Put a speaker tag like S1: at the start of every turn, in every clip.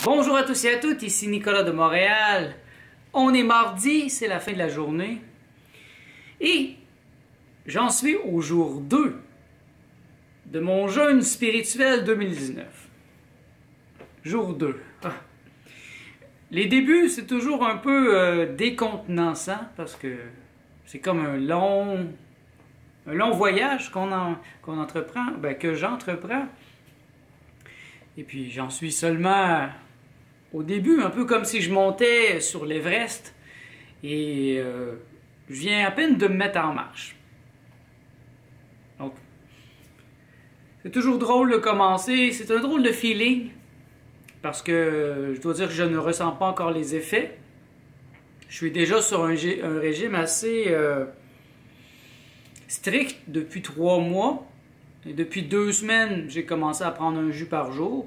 S1: Bonjour à tous et à toutes, ici Nicolas de Montréal. On est mardi, c'est la fin de la journée. Et j'en suis au jour 2 de mon jeûne spirituel 2019. Jour 2. Ah. Les débuts, c'est toujours un peu décontenançant parce que c'est comme un long voyage qu'on entreprend, que j'entreprends. Et puis j'en suis seulement au début, un peu comme si je montais sur l'Everest et je viens à peine de me mettre en marche. Donc, c'est toujours drôle de commencer, c'est un drôle de feeling parce que je dois dire que je ne ressens pas encore les effets. Je suis déjà sur un régime assez strict depuis 3 mois. Et depuis 2 semaines, j'ai commencé à prendre un jus par jour.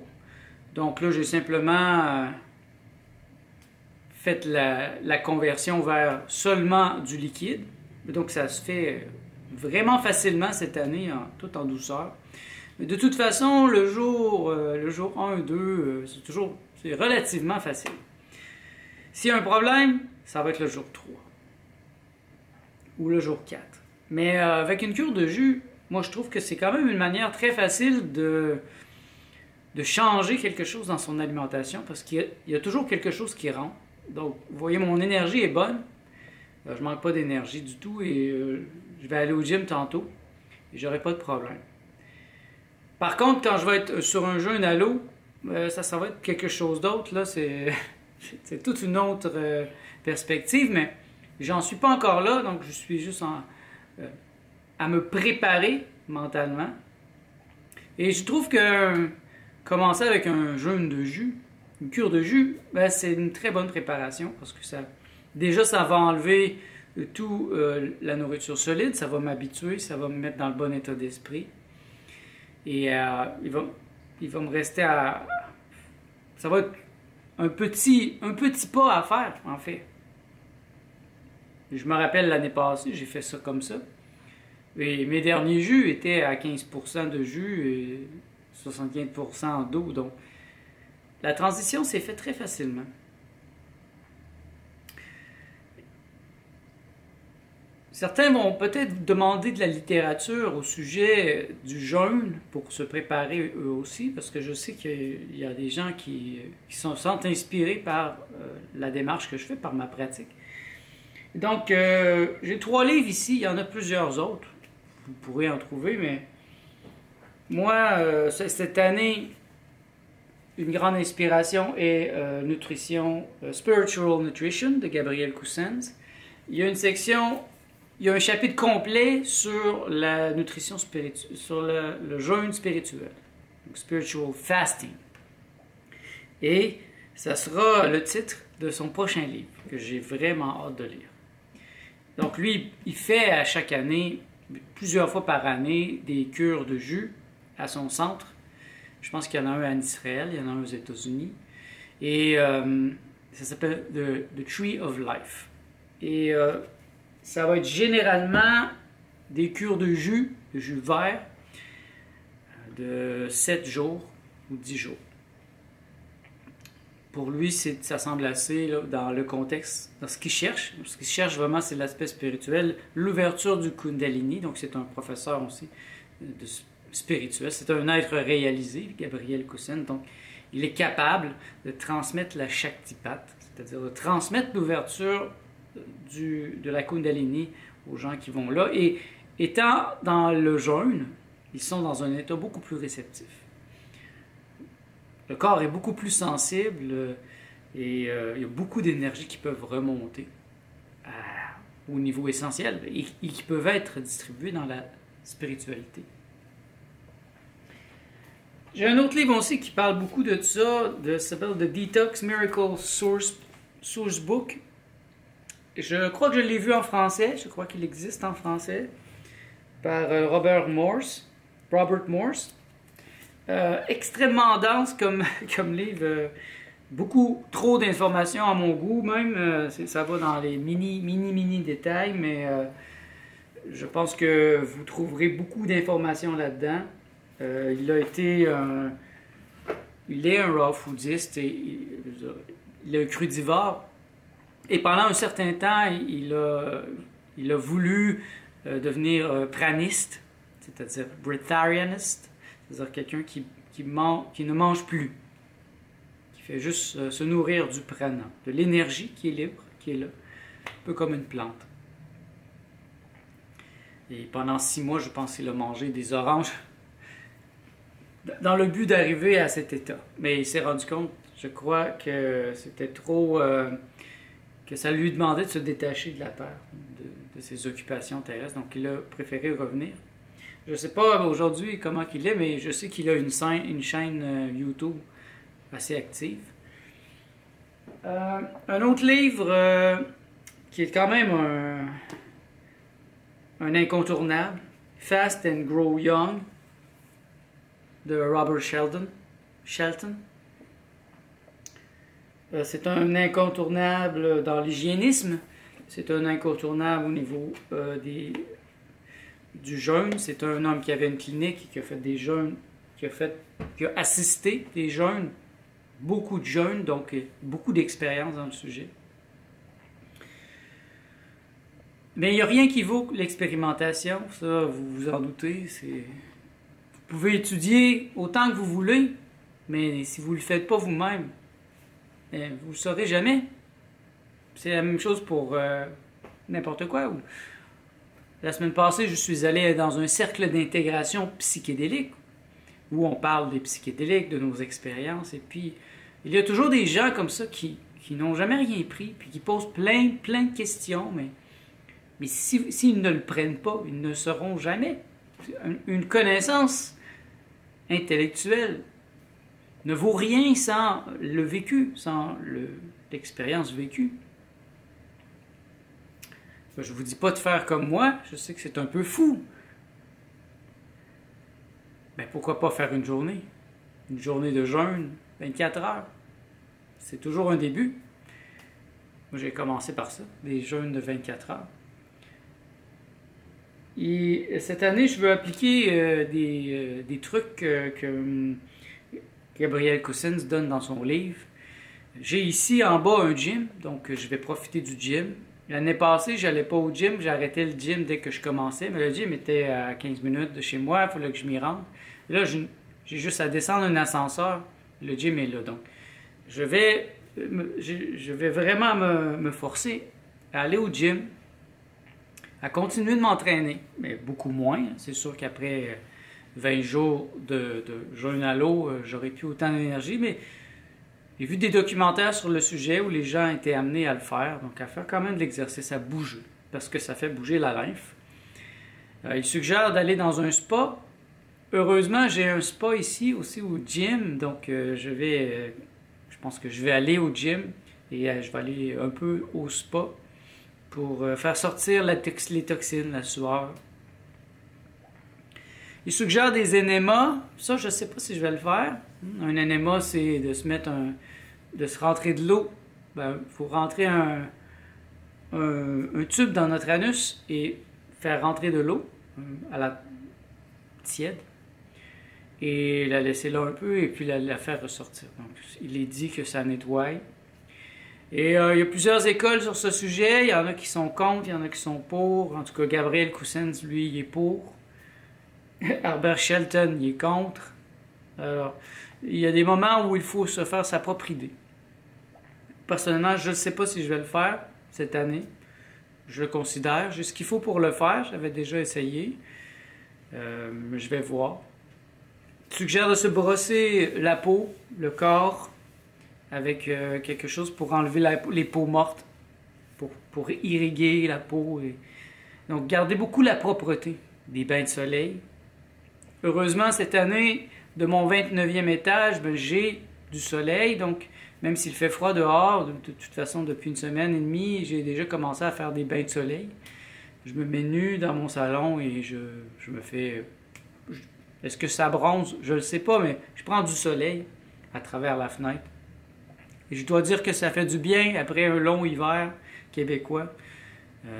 S1: Donc là, j'ai simplement fait la conversion vers seulement du liquide. Donc ça se fait vraiment facilement cette année, tout en douceur. Mais de toute façon, le jour 1 et 2, c'est relativement facile. S'il y a un problème, ça va être le jour 3 ou le jour 4. Mais avec une cure de jus, moi je trouve que c'est quand même une manière très facile de changer quelque chose dans son alimentation parce qu'il y a toujours quelque chose qui rentre. Donc, vous voyez, mon énergie est bonne. Je manque pas d'énergie du tout et je vais aller au gym tantôt et j'aurai pas de problème. Par contre, quand je vais être sur un jeûne à l'eau, ça va être quelque chose d'autre. Là, c'est toute une autre perspective, mais j'en suis pas encore là, donc je suis juste à me préparer mentalement. Et je trouve que commencer avec un jeûne de jus, une cure de jus, c'est une très bonne préparation parce que ça va enlever tout la nourriture solide, ça va m'habituer, ça va me mettre dans le bon état d'esprit. Et il va me rester à... Ça va être un petit pas à faire, en fait. Je me rappelle l'année passée, j'ai fait ça comme ça. Et mes derniers jus étaient à 15% de jus et 75% d'eau. Donc, la transition s'est faite très facilement. Certains vont peut-être demander de la littérature au sujet du jeûne pour se préparer eux aussi, parce que je sais qu'il y a des gens qui se sentent inspirés par la démarche que je fais, par ma pratique. Donc, j'ai 3 livres ici, il y en a plusieurs autres. Vous pourrez en trouver, mais moi, cette année, une grande inspiration est Nutrition, Spiritual Nutrition de Gabriel Cousens. Il y a une section, il y a un chapitre complet sur la nutrition spirituelle, sur le jeûne spirituel, donc Spiritual Fasting. Et ça sera le titre de son prochain livre, que j'ai vraiment hâte de lire. Donc lui, il fait à chaque année, plusieurs fois par année, des cures de jus à son centre. Je pense qu'il y en a un en Israël, il y en a un aux États-Unis. Et ça s'appelle The Tree of Life. Et ça va être généralement des cures de jus vert, de 7 jours ou 10 jours. Pour lui, ça semble assez là, dans le contexte, dans ce qu'il cherche. Ce qu'il cherche vraiment, c'est l'aspect spirituel, l'ouverture du Kundalini. Donc, c'est un professeur aussi de spirituel. C'est un être réalisé, Gabriel Cousens. Donc, il est capable de transmettre la Shaktipat, c'est-à-dire de transmettre l'ouverture de la Kundalini aux gens qui vont là. Et étant dans le jeûne, ils sont dans un état beaucoup plus réceptif. Le corps est beaucoup plus sensible et il y a beaucoup d'énergie qui peuvent remonter au niveau essentiel et qui peuvent être distribuées dans la spiritualité. J'ai un autre livre aussi qui parle beaucoup de ça, ça s'appelle The Detox Miracle Source Book. Je crois que je l'ai vu en français, je crois qu'il existe en français, par Robert Morse. Extrêmement dense comme livre, beaucoup trop d'informations à mon goût même, ça va dans les mini détails, mais je pense que vous trouverez beaucoup d'informations là-dedans. Il a été il est un raw foodiste, et il est un crudivore. Et pendant un certain temps, il a voulu devenir praniste, c'est-à-dire breatharianiste, c'est-à-dire quelqu'un qui ne mange plus, qui fait juste se nourrir du prana, de l'énergie qui est libre, qui est là, un peu comme une plante. Et pendant 6 mois, je pense qu'il a mangé des oranges dans le but d'arriver à cet état. Mais il s'est rendu compte, je crois, que c'était trop... que ça lui demandait de se détacher de la Terre, de ses occupations terrestres. Donc, il a préféré revenir. Je ne sais pas aujourd'hui comment il est, mais je sais qu'il a une chaîne YouTube assez active. Un autre livre qui est quand même un incontournable, Fast and Grow Young, de Robert Shelton. C'est un incontournable dans l'hygiénisme, c'est un incontournable au niveau du jeûne. C'est un homme qui avait une clinique, qui a fait des jeûnes, qui a assisté des jeûnes, beaucoup de jeûnes, donc beaucoup d'expérience dans le sujet. Mais il n'y a rien qui vaut l'expérimentation, ça vous vous en doutez. Vous pouvez étudier autant que vous voulez, mais si vous ne le faites pas vous-même, vous ne le saurez jamais. C'est la même chose pour n'importe quoi. La semaine passée, je suis allé dans un cercle d'intégration psychédélique où on parle des psychédéliques, de nos expériences. Et puis, il y a toujours des gens comme ça qui n'ont jamais rien pris, puis qui posent plein de questions, mais s'ils ne le prennent pas, ils ne sauront jamais. Une connaissance intellectuelle ne vaut rien sans le vécu, sans l'expérience vécue. Je ne vous dis pas de faire comme moi, je sais que c'est un peu fou. Mais pourquoi pas faire une journée? Une journée de jeûne, 24 heures. C'est toujours un début. Moi, j'ai commencé par ça, des jeûnes de 24 heures. Et cette année, je veux appliquer des trucs que Gabriel Cousens donne dans son livre. J'ai ici en bas un gym, donc je vais profiter du gym. L'année passée, je n'allais pas au gym, j'arrêtais le gym dès que je commençais, mais le gym était à 15 minutes de chez moi, il fallait que je m'y rende. Et là, j'ai juste à descendre un ascenseur, le gym est là. Donc, je vais vraiment me forcer à aller au gym, à continuer de m'entraîner, mais beaucoup moins. C'est sûr qu'après 20 jours de jeûne à l'eau, j'aurais plus autant d'énergie, mais j'ai vu des documentaires sur le sujet où les gens étaient amenés à le faire, donc à faire quand même de l'exercice, à bouger, parce que ça fait bouger la lymphe. Il suggère d'aller dans un spa. Heureusement, j'ai un spa ici aussi au gym, donc je pense que je vais aller au gym et je vais aller un peu au spa pour faire sortir les toxines, la sueur. Il suggère des énémas. Ça, je ne sais pas si je vais le faire. Un énéma, c'est de se rentrer de l'eau. Il faut rentrer un tube dans notre anus et faire rentrer de l'eau à la tiède et la laisser là un peu et puis la faire ressortir. Donc, il est dit que ça nettoie. Et il y a plusieurs écoles sur ce sujet. Il y en a qui sont contre, il y en a qui sont pour. En tout cas, Gabriel Cousens, lui, il est pour. Herbert Shelton, il est contre. Alors, il y a des moments où il faut se faire sa propre idée. Personnellement, je ne sais pas si je vais le faire cette année. Je le considère. J'ai ce qu'il faut pour le faire. J'avais déjà essayé. Je vais voir. Il suggère de se brosser la peau, le corps, avec quelque chose pour enlever les peaux mortes, pour irriguer la peau. Donc, gardez beaucoup la propreté des bains de soleil. Heureusement, cette année, de mon 29e étage, j'ai du soleil. Donc, même s'il fait froid dehors, de toute façon, depuis une semaine et demie, j'ai déjà commencé à faire des bains de soleil. Je me mets nu dans mon salon et je me fais... Est-ce que ça bronze? Je ne le sais pas, mais je prends du soleil à travers la fenêtre. Et je dois dire que ça fait du bien après un long hiver québécois.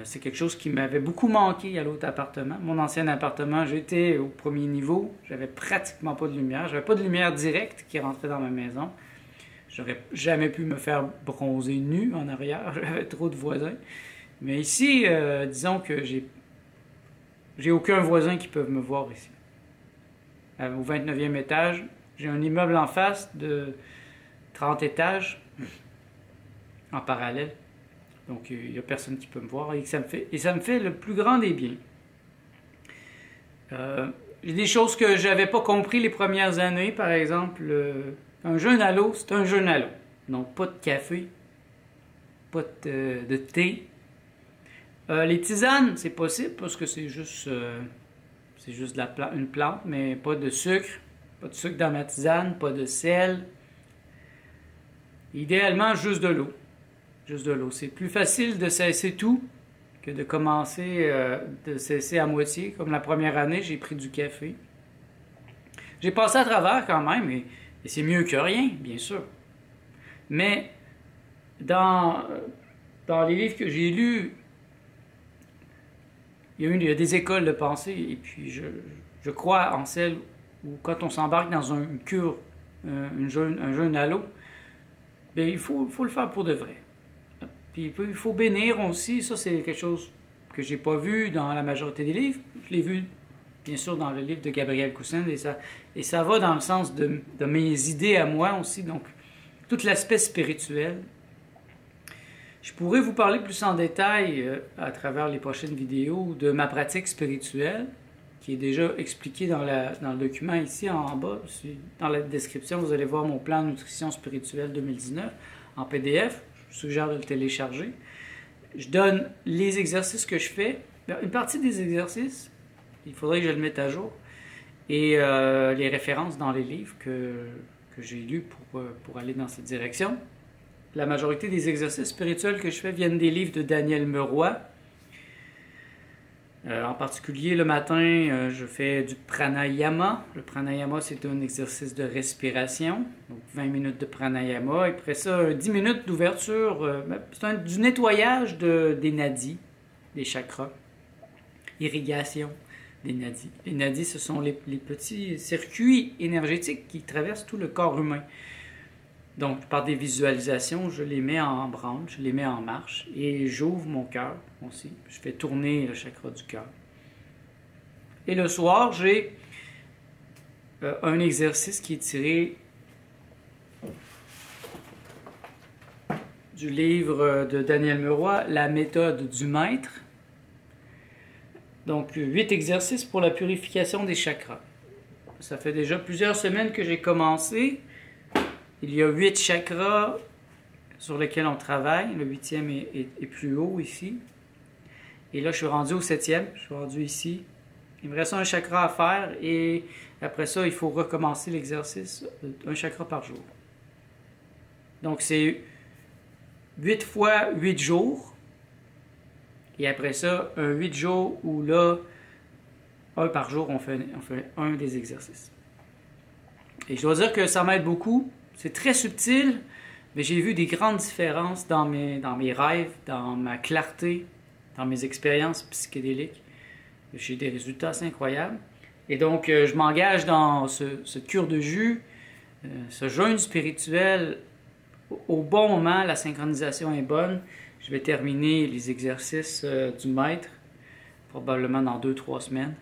S1: C'est quelque chose qui m'avait beaucoup manqué à l'autre appartement. Mon ancien appartement, j'étais au premier niveau, j'avais pratiquement pas de lumière. J'avais pas de lumière directe qui rentrait dans ma maison. J'aurais jamais pu me faire bronzer nu en arrière, j'avais trop de voisins. Mais ici, disons que j'ai aucun voisin qui peut me voir ici. Au 29e étage, j'ai un immeuble en face de 30 étages en parallèle. Donc, il n'y a personne qui peut me voir et ça me fait le plus grand des biens. J'ai des choses que je n'avais pas compris les premières années. Par exemple, un jeûne à l'eau, c'est un jeûne à l'eau. Donc, pas de café, pas de thé. Les tisanes, c'est possible parce que c'est juste une plante, mais pas de sucre. Pas de sucre dans ma tisane, pas de sel. Idéalement, juste de l'eau. Juste de l'eau. C'est plus facile de cesser tout que de commencer de cesser à moitié. Comme la première année, j'ai pris du café. J'ai passé à travers quand même, et c'est mieux que rien, bien sûr. Mais dans les livres que j'ai lus, il y a des écoles de pensée, et puis je crois en celles où quand on s'embarque dans une cure, un jeûne à l'eau, bien, il faut le faire pour de vrai. Puis il faut bénir aussi, ça c'est quelque chose que j'ai pas vu dans la majorité des livres. Je l'ai vu bien sûr dans le livre de Gabriel Cousin, et ça va dans le sens de mes idées à moi aussi, donc tout l'aspect spirituel. Je pourrais vous parler plus en détail à travers les prochaines vidéos de ma pratique spirituelle, qui est déjà expliquée dans le document ici en bas. Dans la description, vous allez voir mon plan de nutrition spirituelle 2019 en PDF. Je vous suggère de le télécharger. Je donne les exercices que je fais. Une partie des exercices, il faudrait que je le mette à jour. Et les références dans les livres que j'ai lus pour aller dans cette direction. La majorité des exercices spirituels que je fais viennent des livres de Daniel Meroy. En particulier, le matin, je fais du pranayama. Le pranayama, c'est un exercice de respiration. Donc, 20 minutes de pranayama. Et après ça, 10 minutes d'ouverture. C'est du nettoyage des nadis, des chakras. Irrigation des nadis. Les nadis, ce sont les petits circuits énergétiques qui traversent tout le corps humain. Donc, par des visualisations, je les mets en branle, je les mets en marche et j'ouvre mon cœur aussi. Je fais tourner le chakra du cœur. Et le soir, j'ai un exercice qui est tiré du livre de Daniel Meroy, La méthode du maître. Donc, 8 exercices pour la purification des chakras. Ça fait déjà plusieurs semaines que j'ai commencé. Il y a 8 chakras sur lesquels on travaille. Le 8e est plus haut ici. Et là, je suis rendu au 7e. Je suis rendu ici. Il me reste un chakra à faire et après ça, il faut recommencer l'exercice, un chakra par jour. Donc, c'est 8 fois 8 jours. Et après ça, un 8 jours où là, un par jour, on fait un des exercices. Et je dois dire que ça m'aide beaucoup. C'est très subtil, mais j'ai vu des grandes différences dans mes rêves, dans ma clarté, dans mes expériences psychédéliques. J'ai des résultats assez incroyables. Et donc, je m'engage dans ce cure de jus, ce jeûne spirituel au bon moment. La synchronisation est bonne. Je vais terminer les exercices du maître, probablement dans 2-3 semaines.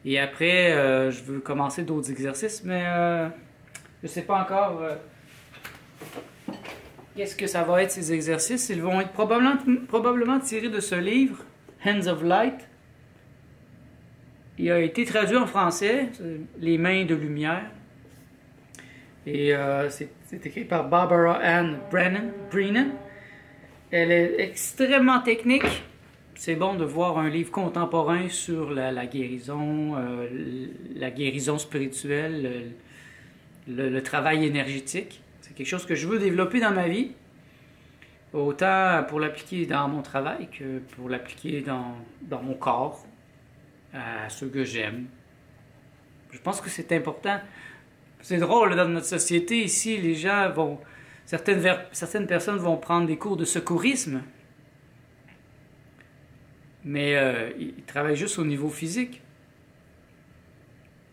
S1: Et après, je veux commencer d'autres exercices, mais je ne sais pas encore qu'est-ce que ça va être ces exercices. Ils vont être probablement tirés de ce livre, Hands of Light. Il a été traduit en français, Les mains de lumière. Et c'est écrit par Barbara Ann Brennan. Elle est extrêmement technique. C'est bon de voir un livre contemporain sur la guérison spirituelle, le travail énergétique. C'est quelque chose que je veux développer dans ma vie, autant pour l'appliquer dans mon travail que pour l'appliquer dans mon corps, à ceux que j'aime. Je pense que c'est important. C'est drôle, dans notre société ici, les gens vont... Certaines personnes vont prendre des cours de secourisme. mais il travaille juste au niveau physique.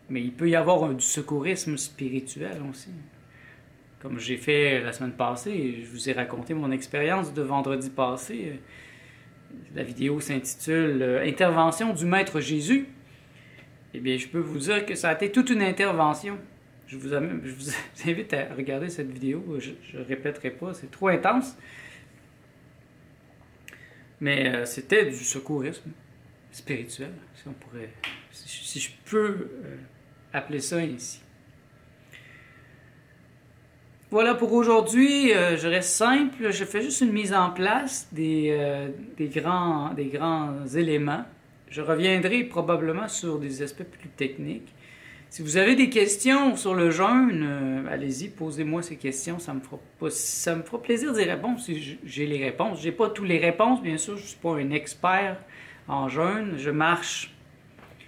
S1: Mais il peut y avoir du secourisme spirituel aussi. Comme j'ai fait la semaine passée, je vous ai raconté mon expérience de vendredi passé. La vidéo s'intitule Intervention du Maître Jésus. Eh bien, je peux vous dire que ça a été toute une intervention. Je vous invite à regarder cette vidéo. Je ne répéterai pas, c'est trop intense. Mais c'était du secourisme spirituel, si je peux appeler ça ainsi. Voilà pour aujourd'hui. Je reste simple. Je fais juste une mise en place des grands éléments. Je reviendrai probablement sur des aspects plus techniques. Si vous avez des questions sur le jeûne, allez-y, posez-moi ces questions. Ça me fera plaisir d'y répondre si j'ai les réponses. Je n'ai pas toutes les réponses, bien sûr. Je ne suis pas un expert en jeûne. Je marche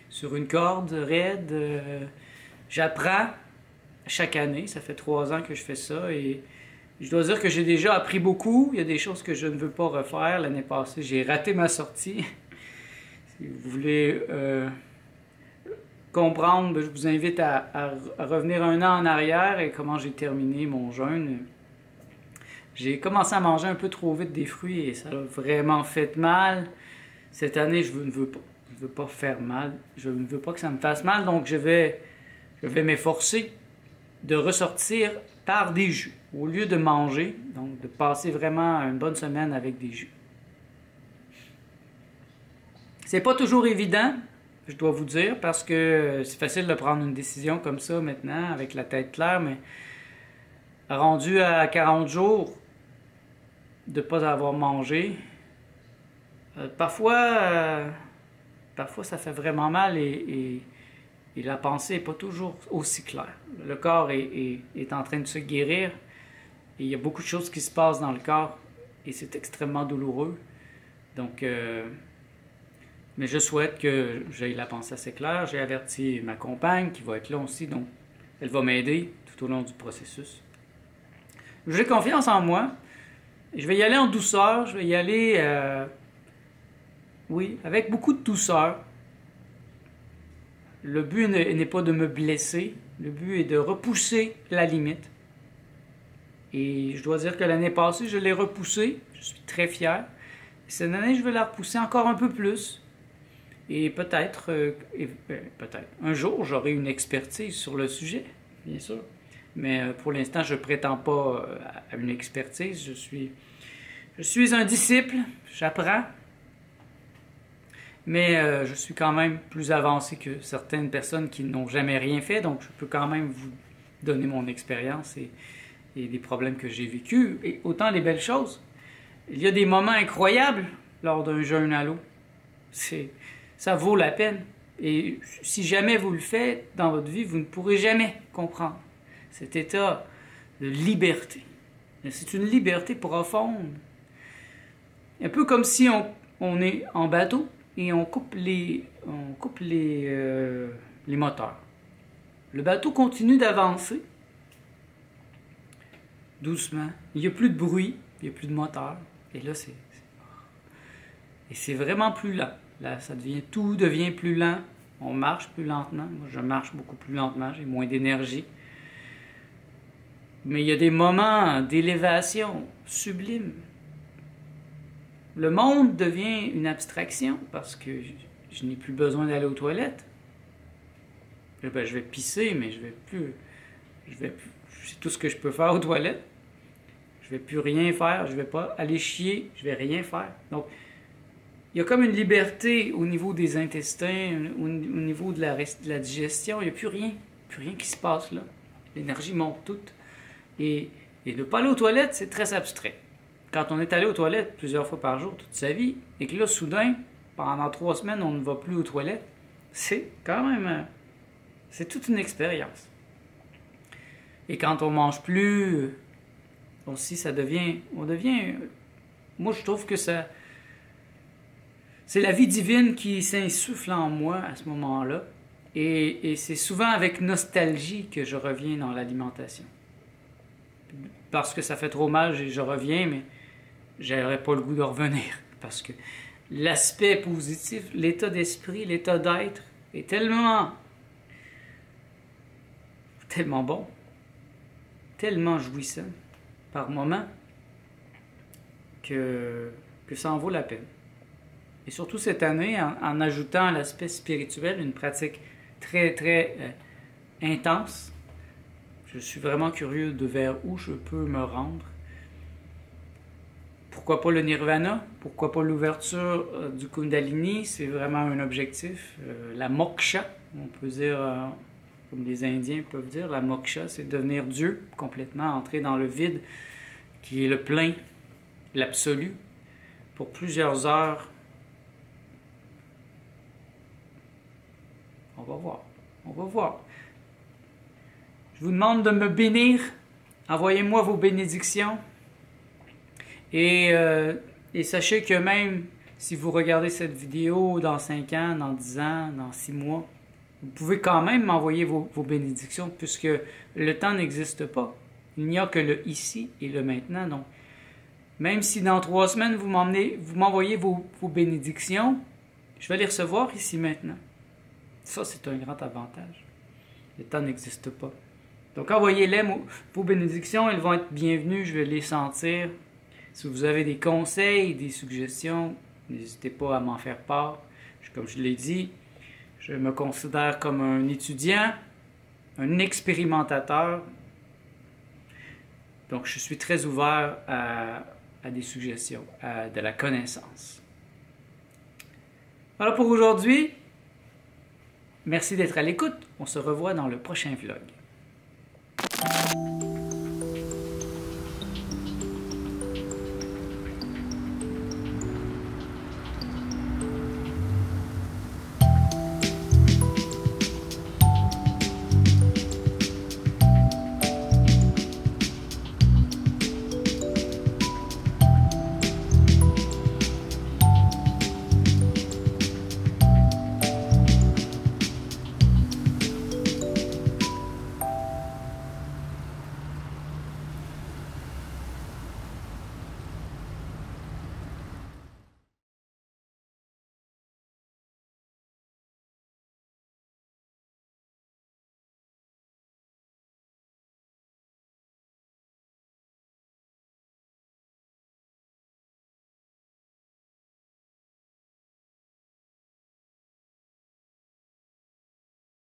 S1: sur une corde raide. J'apprends chaque année. Ça fait 3 ans que je fais ça. Et je dois dire que j'ai déjà appris beaucoup. Il y a des choses que je ne veux pas refaire. L'année passée, j'ai raté ma sortie. Si vous voulez comprendre, je vous invite à revenir 1 an en arrière et comment j'ai terminé mon jeûne. J'ai commencé à manger un peu trop vite des fruits et ça a vraiment fait mal. Cette année, je ne veux pas faire mal. Je ne veux pas que ça me fasse mal, donc je vais m'efforcer de ressortir par des jus au lieu de manger, donc de passer vraiment une bonne semaine avec des jus. C'est pas toujours évident, je dois vous dire, parce que c'est facile de prendre une décision comme ça maintenant, avec la tête claire, mais rendu à 40 jours de ne pas avoir mangé, parfois ça fait vraiment mal et la pensée n'est pas toujours aussi claire. Le corps est en train de se guérir et il y a beaucoup de choses qui se passent dans le corps et c'est extrêmement douloureux. Donc, mais je souhaite que j'aie la pensée assez claire. J'ai averti ma compagne qui va être là aussi, donc elle va m'aider tout au long du processus. J'ai confiance en moi. Je vais y aller en douceur. Je vais y aller, oui, avec beaucoup de douceur. Le but n'est pas de me blesser. Le but est de repousser la limite. Et je dois dire que l'année passée, je l'ai repoussée. Je suis très fier. Et cette année, je vais la repousser encore un peu plus. Et peut-être, un jour, j'aurai une expertise sur le sujet, bien sûr. Mais pour l'instant, je ne prétends pas à une expertise. Je suis un disciple, j'apprends. Mais je suis quand même plus avancé que certaines personnes qui n'ont jamais rien fait. Donc, je peux quand même vous donner mon expérience et des problèmes que j'ai vécus. Et autant les belles choses. Il y a des moments incroyables lors d'un jeûne à l'eau. Ça vaut la peine. Et si jamais vous le faites dans votre vie, vous ne pourrez jamais comprendre cet état de liberté. C'est une liberté profonde. Un peu comme si on est en bateau et on coupe les moteurs. Le bateau continue d'avancer doucement. Il n'y a plus de bruit, il n'y a plus de moteur. Et là, c'est vraiment plus lent. Là, tout devient plus lent. On marche plus lentement. Moi, je marche beaucoup plus lentement. J'ai moins d'énergie. Mais il y a des moments d'élévation sublime. Le monde devient une abstraction parce que je n'ai plus besoin d'aller aux toilettes. Je vais pisser, mais je vais plus. C'est tout ce que je peux faire aux toilettes. Je vais plus rien faire. Je vais pas aller chier. Je vais rien faire. Donc, il y a comme une liberté au niveau des intestins, au niveau de la digestion. Il n'y a plus rien qui se passe là. L'énergie monte toute. Et ne pas aller aux toilettes, c'est très abstrait. Quand on est allé aux toilettes plusieurs fois par jour toute sa vie, et que là, soudain, pendant 3 semaines, on ne va plus aux toilettes, c'est quand même... c'est toute une expérience. Et quand on mange plus, aussi, moi, je trouve que ça... c'est la vie divine qui s'insuffle en moi à ce moment-là. Et c'est souvent avec nostalgie que je reviens dans l'alimentation. Parce que ça fait trop mal, je reviens, mais j'aurais pas le goût de revenir. Parce que l'aspect positif, l'état d'esprit, l'état d'être est tellement bon, tellement jouissant par moment que ça en vaut la peine. Et surtout cette année, en ajoutant à l'aspect spirituel, une pratique très, très intense. Je suis vraiment curieux de vers où je peux me rendre. Pourquoi pas le nirvana? Pourquoi pas l'ouverture du kundalini? C'est vraiment un objectif. La moksha, on peut dire, comme les Indiens peuvent dire, la moksha, c'est devenir Dieu, complètement entrer dans le vide, qui est le plein, l'absolu, pour plusieurs heures. On va voir. On va voir. Je vous demande de me bénir. Envoyez-moi vos bénédictions. Et sachez que même si vous regardez cette vidéo dans 5 ans, dans 10 ans, dans 6 mois, vous pouvez quand même m'envoyer vos bénédictions puisque le temps n'existe pas. Il n'y a que le ici et le maintenant. Donc, même si dans 3 semaines, vous m'envoyez vos bénédictions, je vais les recevoir ici maintenant. Ça, c'est un grand avantage. Le temps n'existe pas. Donc, envoyez-les vos bénédictions. Elles vont être bienvenues. Je vais les sentir. Si vous avez des conseils, des suggestions, n'hésitez pas à m'en faire part. Comme je l'ai dit, je me considère comme un étudiant, un expérimentateur. Donc, je suis très ouvert à des suggestions, à de la connaissance. Voilà pour aujourd'hui. Merci d'être à l'écoute. On se revoit dans le prochain vlog.